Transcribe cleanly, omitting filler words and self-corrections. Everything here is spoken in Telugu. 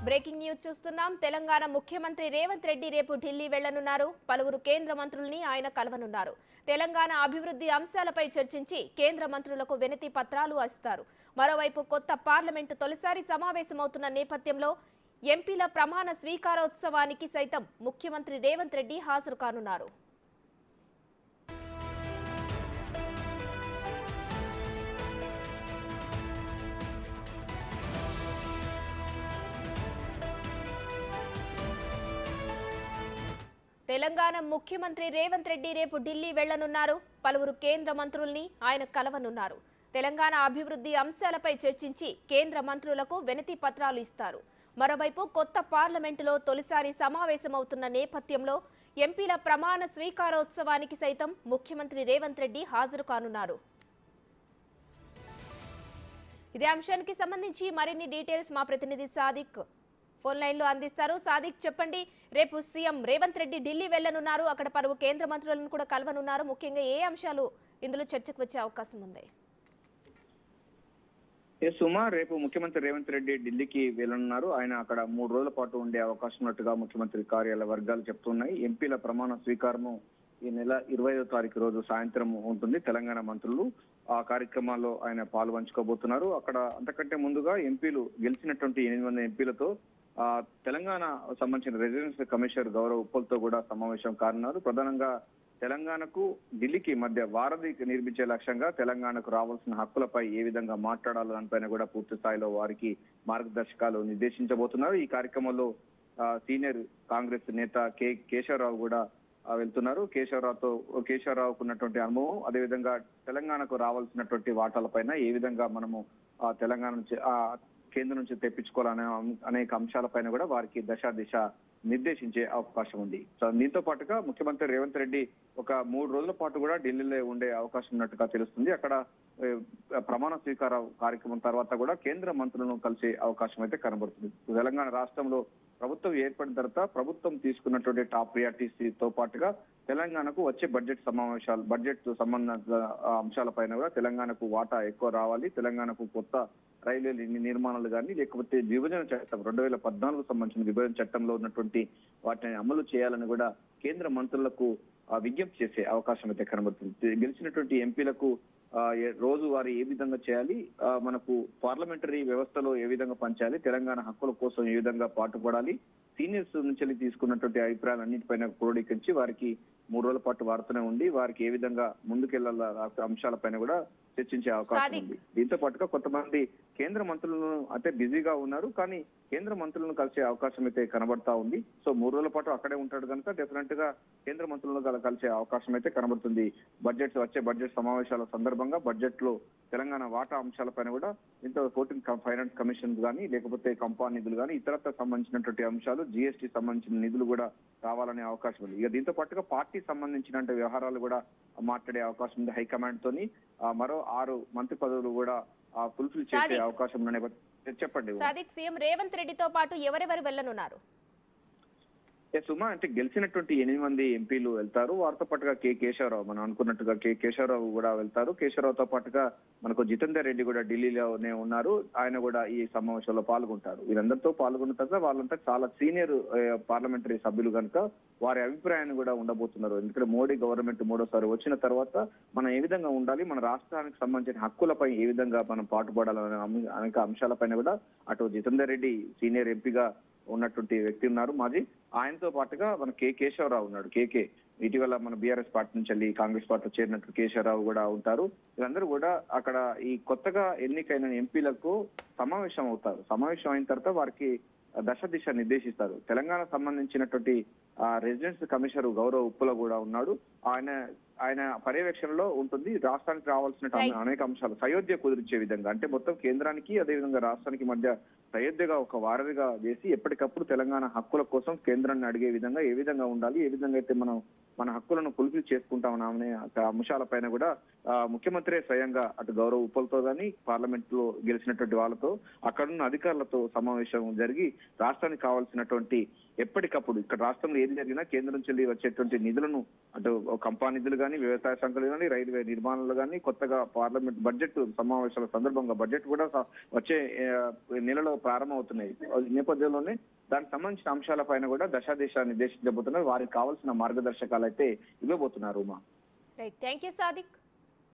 బ్రేకింగ్ న్యూస్ చూస్తున్నాం. తెలంగాణ ముఖ్యమంత్రి రేవంత్ రెడ్డి రేపు ఢిల్లీ వెళ్లనున్నారు. పలువురు కేంద్ర మంత్రుల్ని ఆయన కలవనున్నారు. తెలంగాణ అభివృద్ధి అంశాలపై చర్చించి కేంద్ర మంత్రులకు వినతి పత్రాలు ఇస్తారు. మరోవైపు కొత్త పార్లమెంటు తొలిసారి సమావేశమవుతున్న నేపథ్యంలో ఎంపీల ప్రమాణ స్వీకారోత్సవానికి సైతం ముఖ్యమంత్రి రేవంత్ రెడ్డి హాజరు కానున్నారు. తెలంగాణ ముఖ్యమంత్రి రేవంత్ రెడ్డి రేపు ఢిల్లీ వెళ్లనున్నారు. పలువురు కేంద్ర మంత్రుల్ని ఆయన కలవనున్నారు. తెలంగాణ అభివృద్ధి అంశాలపై చర్చించి కేంద్ర మంత్రులకు వినతి పత్రాలు ఇస్తారు. మరోవైపు కొత్త పార్లమెంటులో తొలిసారి సమావేశమవుతున్న నేపథ్యంలో ఎంపీల ప్రమాణ స్వీకారోత్సవానికి సైతం ముఖ్యమంత్రి రేవంత్ రెడ్డి హాజరు కానున్నారు. ఇదే అంశానికి సంబంధించి మరిన్ని డీటెయిల్స్ మా ప్రతినిధి సాదిక్ ఫోన్ లైన్ లో అందిస్తారు. సాదిక్, చెప్పండి, రేపు సీఎం రేవంత్ రెడ్డి ఢిల్లీ వెళ్లనున్నారు. అక్కడ పలువురు కేంద్ర మంత్రులను కూడా కలవనున్నారు. ముఖ్యంగా ఏ అంశాలు ఇందులో చర్చకు వచ్చే అవకాశం ఉంది? సుమా, రేపు ముఖ్యమంత్రి రేవంత్ రెడ్డి ఢిల్లీకి వెళ్లనున్నారు. ఆయన అక్కడ 3 రోజుల పాటు ఉండే అవకాశం ఉన్నట్టుగా ముఖ్యమంత్రి కార్యాలయ వర్గాలు చెప్తున్నాయి. ఎంపీల ప్రమాణ స్వీకారము ఈ నెల 25వ తారీఖు రోజు సాయంత్రం ఉంటుంది. తెలంగాణ మంత్రులు ఆ కార్యక్రమాల్లో ఆయన పాల్పంచుకోబోతున్నారు. అక్కడ అంతకంటే ముందుగా ఎంపీలు గెలిచినటువంటి 8 మంది ఎంపీలతో తెలంగాణ సంబంధించిన రెసిడెన్షియల్ కమిషనర్ గౌరవ్ ఉప్పల్తో కూడా సమావేశం కానున్నారు. ప్రధానంగా తెలంగాణకు ఢిల్లీకి మధ్య వారధి నిర్మించే లక్ష్యంగా తెలంగాణకు రావాల్సిన హక్కులపై ఏ విధంగా మాట్లాడాలో దానిపైన కూడా పూర్తి స్థాయిలో వారికి మార్గదర్శకాలు నిర్దేశించబోతున్నారు. ఈ కార్యక్రమంలో సీనియర్ కాంగ్రెస్ నేత కేశవరావు కూడా వెళ్తున్నారు. కేశవరావుకు ఉన్నటువంటి అనుభవం, అదేవిధంగా తెలంగాణకు రావాల్సినటువంటి వాటాలపైన ఏ విధంగా మనము తెలంగాణ నుంచి కేంద్రం నుంచి తెప్పించుకోవాలనే అనేక అంశాలపైన కూడా వారికి దిశ నిర్దేశించే అవకాశం ఉంది. సో దీంతో పాటుగా ముఖ్యమంత్రి రేవంత్ రెడ్డి ఒక 3 రోజుల పాటు కూడా ఢిల్లీలో ఉండే అవకాశం ఉన్నట్టుగా తెలుస్తుంది. అక్కడ ప్రమాణ స్వీకార కార్యక్రమం తర్వాత కూడా కేంద్ర మంత్రులను కలిసే అవకాశం అయితే కనబడుతుంది. తెలంగాణ రాష్ట్రంలో ప్రభుత్వం ఏర్పడిన తర్వాత ప్రభుత్వం తీసుకున్నటువంటి టాప్ ప్రియారిటీస్ తో పాటుగా తెలంగాణకు వచ్చే బడ్జెట్ సంబంధ అంశాలపైన కూడా తెలంగాణకు వాటా ఎక్కువ రావాలి, తెలంగాణకు కొత్త రైల్వే నిర్మాణాలు కానీ లేకపోతే విభజన చట్టం 2014 సంబంధించిన విభజన చట్టంలో ఉన్నటువంటి వాటిని అమలు చేయాలని కూడా కేంద్ర మంత్రులకు విజ్ఞప్తి చేసే అవకాశం అయితే కనబడుతుంది. గెలిచినటువంటి ఎంపీలకు రోజు వారు ఏ విధంగా చేయాలి, మనకు పార్లమెంటరీ వ్యవస్థలో ఏ విధంగా పనిచేయాలి, తెలంగాణ హక్కుల కోసం ఏ విధంగా పాటుపడాలి, సీనియర్స్ నుంచి తీసుకున్నటువంటి అభిప్రాయాలన్నింటిపైన క్రోడీకరించి వారికి 3 రోజుల పాటు వార్తనే ఉండి వారికి ఏ విధంగా ముందుకెళ్లాల అంశాలపైన కూడా చర్చించే అవకాశం ఉంది. దీంతో పాటుగా కొంతమంది కేంద్ర మంత్రులను అంటే బిజీగా ఉన్నారు, కానీ కేంద్ర మంత్రులను కలిసే అవకాశం అయితే కనబడతా ఉంది. సో 3 రోజుల పాటు అక్కడే ఉంటాడు కనుక డెఫినెట్ గా కేంద్ర మంత్రులను కలిసే అవకాశం అయితే కనబడుతుంది. వచ్చే బడ్జెట్ సమావేశాల సందర్భంగా బడ్జెట్ లో తెలంగాణ వాటా అంశాలపైన కూడా ఇంత 14 ఫైనాన్స్ కమిషన్ కానీ లేకపోతే కంపా నిధులు కానీ ఇతరత్ర సంబంధించినటువంటి అంశాలు, GST సంబంధించిన నిధులు కూడా రావాలనే అవకాశం ఉంది. ఇక దీంతో పాటుగా పార్టీ సంబంధించిన వ్యవహారాలు కూడా మాట్లాడే అవకాశం ఉంది. హైకమాండ్ తోని మరో 6 మంత్రి పదవులు కూడా ఫుల్ఫిల్ చేసే అవకాశం ఉందనే చెప్పండి. సాదిక్, సీఎం రేవంత్ రెడ్డితో పాటు ఎవరెవరు వెళ్లనున్నారు? సుమా, అంటే గెలిచినటువంటి 8 మంది ఎంపీలు వెళ్తారు. వారితో పాటుగా కేశవరావు, మనం అనుకున్నట్టుగా కేశవరావు కూడా వెళ్తారు. కేశవరావుతో పాటుగా మనకు జితేందర్ రెడ్డి కూడా ఢిల్లీలోనే ఉన్నారు. ఆయన కూడా ఈ సమావేశంలో పాల్గొంటారు. వీరందరితో పాల్గొన్న తర్వాత వాళ్ళంతా చాలా సీనియర్ పార్లమెంటరీ సభ్యులు కనుక వారి అభిప్రాయాన్ని కూడా ఉండబోతున్నారు. ఎందుకంటే మోడీ గవర్నమెంట్ 3వ సారి వచ్చిన తర్వాత మనం ఏ విధంగా ఉండాలి, మన రాష్ట్రానికి సంబంధించిన హక్కులపై ఏ విధంగా మనం పాటుపడాలనే అనేక అంశాలపైన కూడా అటు జితేందర్ రెడ్డి సీనియర్ ఎంపీగా ఉన్నటువంటి వ్యక్తి ఉన్నారు మాజీ, ఆయనతో పాటుగా మన కేశవరావు ఉన్నాడు. ఇటీవల మన బీఆర్ఎస్ పార్టీ నుంచి వెళ్ళి కాంగ్రెస్ పార్టీలో చేరినట్టు కేశవరావు కూడా ఉంటారు. వీళ్ళందరూ కూడా అక్కడ ఈ కొత్తగా ఎన్నికైన ఎంపీలకు సమావేశం అవుతారు. సమావేశం అయిన తర్వాత వారికి దిశ నిర్దేశిస్తారు. తెలంగాణ సంబంధించినటువంటి రెసిడెన్స్ కమిషనర్ గౌరవ్ ఉప్పుల కూడా ఉన్నాడు. ఆయన పర్యవేక్షణలో ఉంటుంది. రాష్ట్రానికి రావాల్సిన అనేక అంశాలు సయోధ్య కుదిరించే విధంగా, అంటే మొత్తం కేంద్రానికి అదేవిధంగా రాష్ట్రానికి మధ్య సయోధ్యగా ఒక వారధిగా చేసి ఎప్పటికప్పుడు తెలంగాణ హక్కుల కోసం కేంద్రాన్ని అడిగే విధంగా ఏ విధంగా ఉండాలి, ఏ విధంగా అయితే మనం మన హక్కులను ఫుల్ఫిల్ చేసుకుంటామనే అంశాలపైన కూడా ముఖ్యమంత్రి స్వయంగా అటు గౌరవ్ ఉప్పల్తో కానీ పార్లమెంట్ లో గెలిచినటువంటి వాళ్ళతో అక్కడున్న అధికారులతో సమావేశం జరిగి రాష్ట్రానికి కావాల్సినటువంటి ఎప్పటికప్పుడు ఇక్కడ రాష్ట్రంలో ఏది జరిగినా కేంద్రం నుంచి వచ్చేటువంటి నిధులను అటు కంపా నిధులు కానీ, వ్యవసాయ శాఖలు కానీ, రైల్వే నిర్మాణాలు కానీ, కొత్తగా పార్లమెంట్ బడ్జెట్ సమావేశాల సందర్భంగా బడ్జెట్ కూడా వచ్చే నెలలో ప్రారంభమవుతున్నాయి. ఈ నేపథ్యంలోనే దానికి సంబంధించిన అంశాలపైన కూడా దశాదిశ నిర్దేశించబోతున్నారు. వారికి కావాల్సిన మార్గదర్శకాలు అయితే ఇవ్వబోతున్నారు. Uma, right, thank you Sadiq.